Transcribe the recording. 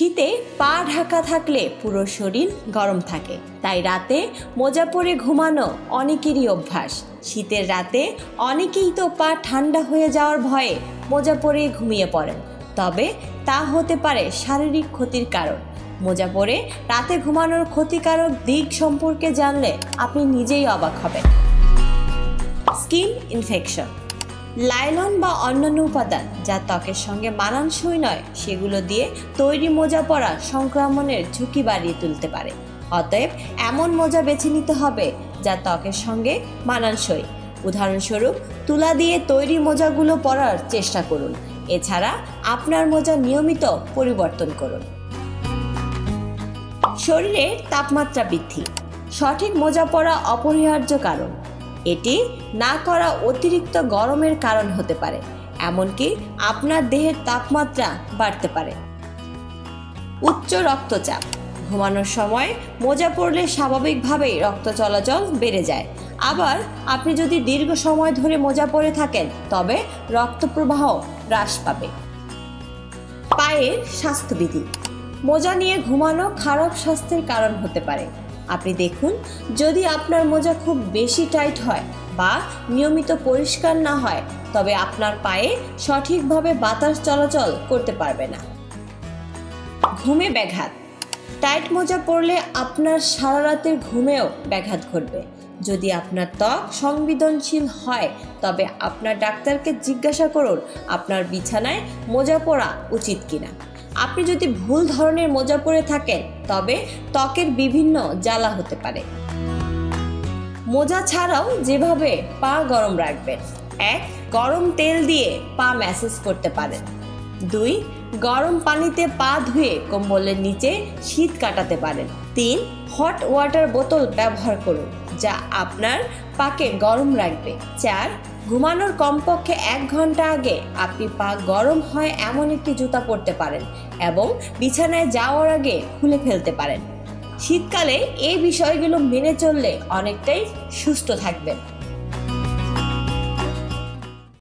শীতে পা ঢাকা থাকলে পুরো শরীর গরম থাকে, তাই রাতে মোজা পরে ঘুমানো অনেকেরই অভ্যাস। শীতের রাতে অনেকেই তো পা ঠান্ডা হয়ে যাওয়ার ভয়ে মোজা পরে ঘুমিয়ে পড়েন, তবে তা হতে পারে শারীরিক ক্ষতির কারণ। মোজা পরে রাতে ঘুমানোর ক্ষতিকারক দিক সম্পর্কে জানলে আপনি নিজেই অবাক হবেন। Skin infection. লাইলন বা অন্যান্য উপাদান যা ত্বকের সঙ্গে মানানসই নয়, সেগুলো দিয়ে তৈরি মোজা পরা সংক্রমণের ঝুঁকি বাড়িয়ে তুলতে পারে। অতএব এমন মোজা বেছে নিতে হবে যা ত্বকের সঙ্গে মানানসই। উদাহরণস্বরূপ, তুলা দিয়ে তৈরি মোজাগুলো পরার চেষ্টা করুন। এছাড়া আপনার মোজা নিয়মিত পরিবর্তন করুন। শরীরের তাপমাত্রা বৃদ্ধি। সঠিক মোজা পরা অপরিহার্য কারণ। এটি না করা অতিরিক্ত গরমের কারণ হতে পারে, এমনকি আপনার দেহের তাপমাত্রা বাড়তে পারে। উচ্চ রক্তচাপ। ঘুমানোর সময় মোজা পরলে স্বাভাবিকভাবেই রক্ত চলাচল বেড়ে যায়। আবার আপনি যদি দীর্ঘ সময় ধরে মোজা পরে থাকেন, তবে রক্ত প্রবাহ হ্রাস পাবে। পায়ের স্বাস্থ্যবিধি। মোজা নিয়ে ঘুমানো খারাপ স্বাস্থ্যের কারণ হতে পারে। আপনি দেখুন, যদি আপনার মোজা খুব বেশি টাইট হয় বা নিয়মিত পরিষ্কার না হয়, তবে আপনার পায়ে সঠিকভাবে বাতাস চলাচল করতে পারবে না। ঘুমে ব্যাঘাত। টাইট মোজা পরলে আপনার সারা রাতের ঘুমেও ব্যাঘাত ঘটবে। যদি আপনার ত্বক সংবেদনশীল হয়, তবে আপনার ডাক্তারকে জিজ্ঞাসা করুন আপনার বিছানায় মোজা পরা উচিত কিনা। আপনি যদি ভুল ধরনের মোজা পরে থাকেন, তবে ত্বকের বিভিন্ন জ্বালা হতে পারে। মোজা ছাড়াও যেভাবে পা গরম রাখবেন: 1. গরম তেল দিয়ে পা ম্যাসাজ করতে পারেন। 2. গরম পানিতে পা ধুয়ে কম্বলের নিচে শীত কাটাতে পারেন। 3. হট ওয়াটার বোতল ব্যবহার করুন, যা আপনার পাকে গরম রাখবে। 4. ঘুমানোর কমপক্ষে 1 ঘন্টা আগে আপনি পা গরম হয় এমন একটি জুতা পরতে পারেন এবং বিছানায় যাওয়ার আগে খুলে ফেলতে পারেন। শীতকালে এই বিষয়গুলো মেনে চললে অনেকটাই সুস্থ থাকবেন।